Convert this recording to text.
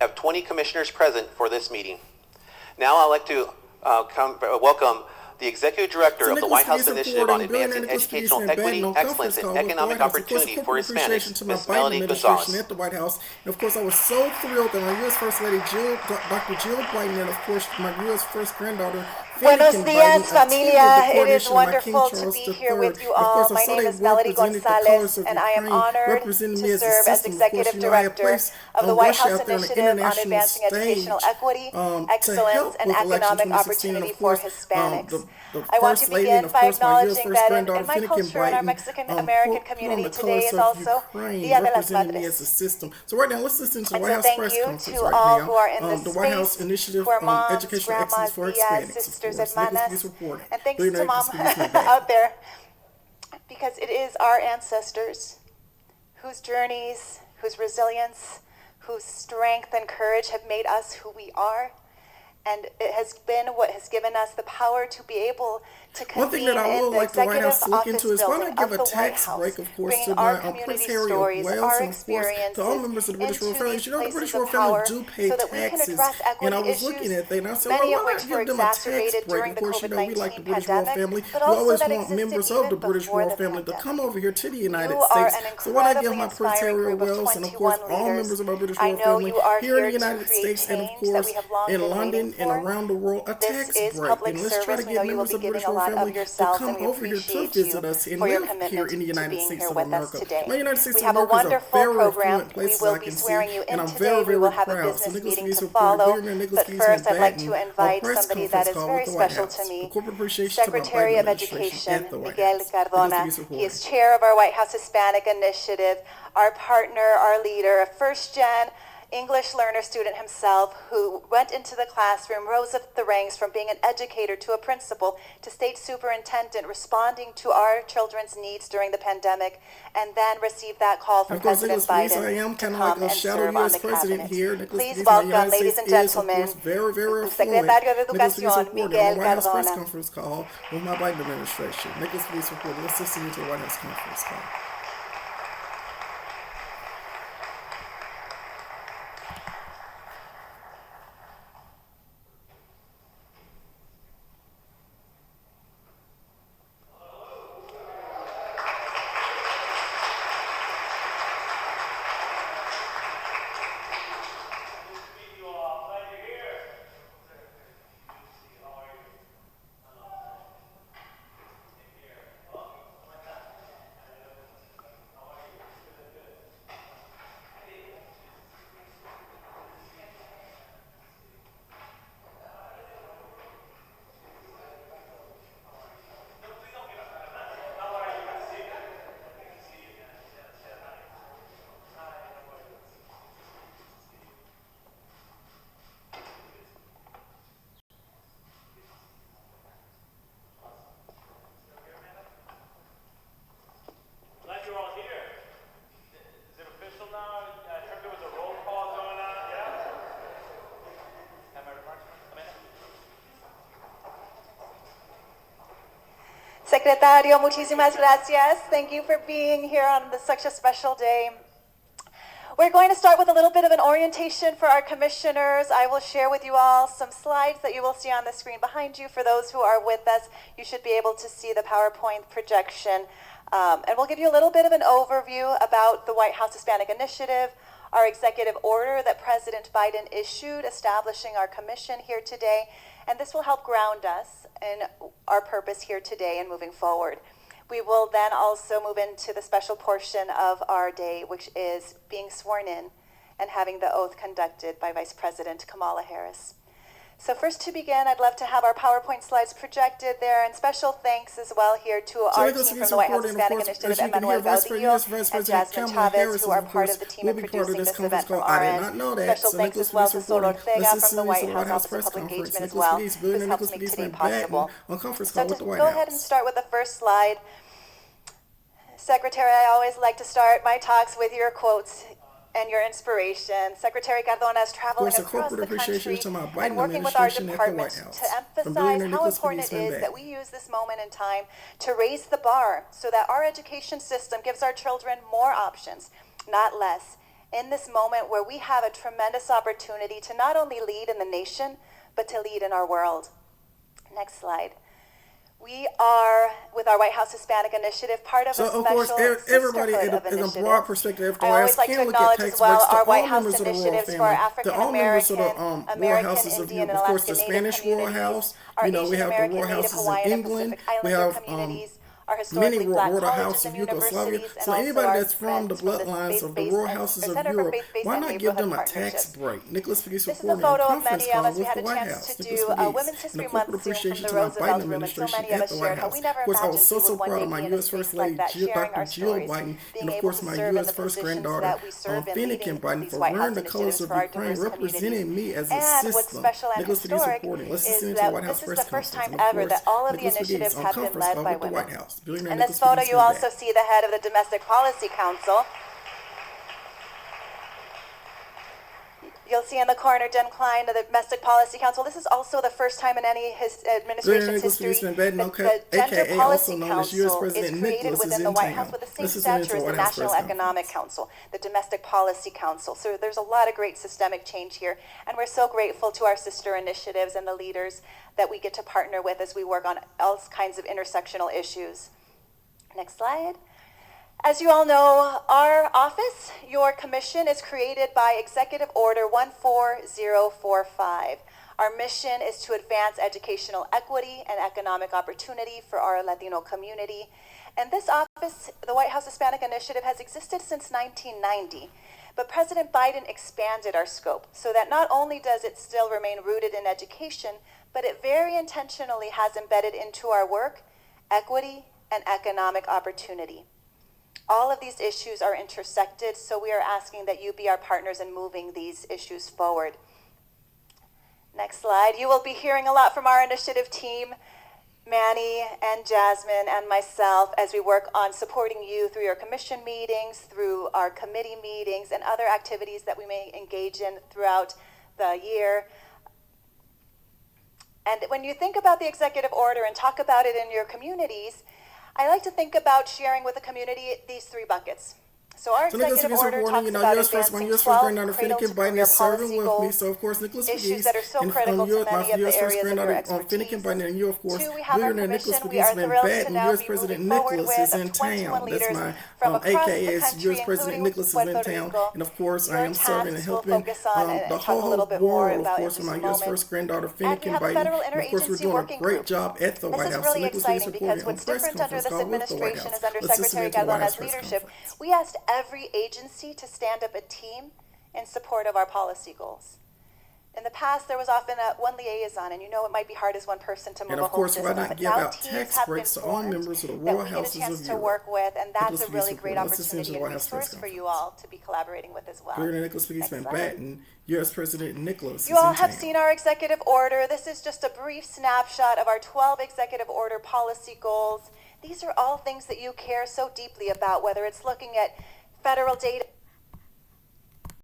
have 20 commissioners present for this meeting. Now I'd like to welcome the Executive Director of the White House Initiative on Advancing Educational Equity, Excellence, and Economic Opportunity for Hispanics, Ms. Melody Gonzalez. At the White House. And of course, I was so thrilled that my U.S. First Lady, Dr. Jill Biden, and of course, my U.S. first granddaughter, Buenos dias, familia. It is wonderful to be here with you all. My name is Melody Gonzalez, and I am honored to serve as Executive Director of the White House Initiative on Advancing Educational Equity, Excellence, and Economic Opportunity for Hispanics. I want to begin by acknowledging that in my culture and our Mexican-American community, today is also Dia de las Madres. So right now, let's listen to the White House press conference to all who are in the this White House space, Initiative who are moms, Educational Excellence for grandmas, Hispanics. sisters, hermanas, and thanks to Mom out there, because it is our ancestors whose journeys, whose resilience, whose strength and courage have made us who we are. And it has been what has given us the power to be able to convene in the executive office building of the White House, bringing our community stories, our experiences into these places of power so that we can address equity issues, many of which were exacerbated during the COVID-19 pandemic, but also that existed even before the pandemic. Come over here to the United You are States. an incredibly inspiring group of 21 leaders. I know you are here to create change that we have long been waiting and around the world, a This tax is break. public And let's try to service. We get know you will members be of the giving British a Royal lot Family of to yourselves, come and we over here to appreciate visit you us and for your live here commitment in the to United being States here of with us America. today. My United States We of have a America is wonderful very program. affluent place We will I be can swearing see, you in and I'm today. very, We very will have a proud. So business Nicholas meeting Police to Reporter, follow. Billionaire Nicholas But Police first, I'd like Batten, to a invite press somebody that conference is call very with the White special House. to me, The corporate appreciation to my Secretary Biden of administration Education, at the White Miguel House. Cardona. Nicholas Police He is Reporter. chair of our White House Hispanic Initiative, our partner, our leader, a first-gen English learner student himself who went into the classroom, rose up the ranks from being an educator to a principal to state superintendent, responding to our children's needs during the pandemic, and then received that call from President Biden to come and serve on the cabinet. Please welcome, ladies and gentlemen, the Secretario de Educación, Miguel Cardona. Press conference call with my Biden administration. Nicholas Police Reporter. Let's listen to the White House conference call. Secretario, muchísimas gracias. Thank you for being here on such a special day. We're going to start with a little bit of an orientation for our commissioners. I will share with you all some slides that you will see on the screen behind you. For those who are with us, you should be able to see the PowerPoint projection. And we'll give you a little bit of an overview about the White House Hispanic Initiative, our executive order that President Biden issued establishing our commission here today. And this will help ground us in our purpose here today and moving forward. We will then also move into the special portion of our day, which is being sworn in and having the oath conducted by Vice President Kamala Harris. So first to begin, I'd love to have our PowerPoint slides projected there, and special thanks as well here to our team from the White House Hispanic Initiative, Emmanuel Gaudillo and Jasmine Chavez, who are part of the team in producing this event from our end. Special thanks as well to Sol Ortega from the White House Office of Public Engagement as well, who's helped make today possible. So to go ahead and start with the first slide. Secretary, I always like to start my talks with your quotes and your inspiration. Secretary Cardona is traveling across the country and working with our department to emphasize how important it is that we use this moment in time to raise the bar so that our education system gives our children more options, not less, in this moment where we have a tremendous opportunity to not only lead in the nation, but to lead in our world. Next slide. We are, with our White House Hispanic Initiative, part of a special everybody sisterhood of in a initiatives. broad perspective, I always like to acknowledge as well our White House initiatives initiatives for African American, American, Indian, and of course, the Alaska Spanish Native Royal communities, House. our You know, we Asian have the American, Royal Native, Houses Hawaiian, in and England. Pacific We Islander have communities, our many historically black Royal colleges Houses and of Yugoslavia. universities, and So also anybody our that's from the friends from bloodlines of the faith-based Royal and Houses the of Center for Europe, Faith-Based why and not give them a Neighborhood tax Partnerships. break? Nicholas McGee's This is a reporting on photo of conference many of call us. We with had the a White chance House. to Nicholas do a McGee's Women's and History a corporate Month Zoom from appreciation the to my Biden Roosevelt Room, and so administration many of at us the shared White how House. we never Of course, I was imagined we so would one proud day of my be in a U.S. First space like Lady, that, sharing Dr. our Jill stories, Biden, being and of able course to my serve in U.S. the First positions Granddaughter, that we serve in, Fennigan leading Biden, these for White wearing House the colors initiatives of for our Ukraine, diverse communities. representing me as a And what's system. special and Nicholas McGee's historic reporting. Let's listen is to the that White House this is press the first conference. time And of ever that course, all of the Nicholas McGee's initiatives on have been conference led call by with the women. White House. Billionaire In this Nicholas photo, McGee's you been also back. see the head of the Domestic Policy Council. You'll see in the corner Jen Klein of the Domestic Policy Council. This is also the first time in any administration's history that the Gender Policy Council is created within the White House with the same stature as the National Economic Council, the Domestic Policy Council. So there's a lot of great systemic change here, and we're so grateful to our sister initiatives and the leaders that we get to partner with as we work on all kinds of intersectional issues. Next slide. As you all know, our office, your commission, is created by Executive Order 14045. Our mission is to advance educational equity and economic opportunity for our Latino community. And this office, the White House Hispanic Initiative, has existed since 1990. But President Biden expanded our scope so that not only does it still remain rooted in education, but it very intentionally has embedded into our work equity and economic opportunity. All of these issues are intersected, so we are asking that you be our partners in moving these issues forward. Next slide. You will be hearing a lot from our initiative team, Manny and Jasmine and myself, as we work on supporting you through your commission meetings, through our committee meetings, and other activities that we may engage in throughout the year. And when you think about the executive order and talk about it in your communities, I like to think about sharing with the community these three buckets. So our executive order talks about advancing 12 cradle-to-career policy goals, issues that are so critical to many of the areas of your expertise. 2, we have our commission. We are thrilled to now be moving forward with 21 leaders from across the country, including Puerto Rico. And of course, I Your am serving and tasks will helping focus on and the talk a whole little bit more world, of about in course, just with a my U.S. moment. First Granddaughter, And we Fennigan have a Biden. federal And of course, we're interagency doing a working great group. job at the This White is House. really Nicholas McGee's exciting reporting because on what's press different under conference this call with the White administration House. is under Let's listen Secretary to the White House Garlona's press leadership. conference. We asked every agency to stand up a team in support of our policy goals. In the past, there was often one liaison, and you know it might be hard as one person to move And a of whole course, why system, not but give now out teams tax have been breaks to all formed members of the that Royal we get a Houses chance of to Europe? work with, and that's Nicholas a really McGee's great reporting. Let's listen to opportunity the and White House press resource for you conference. all to be collaborating with as well. Billionaire Nicholas McGee's Next been slide. Batten, U.S. President Nicholas You is all in have town. seen our executive order. This is just a brief snapshot of our 12 executive order policy goals. These are all things that you care so deeply about, whether it's looking at federal data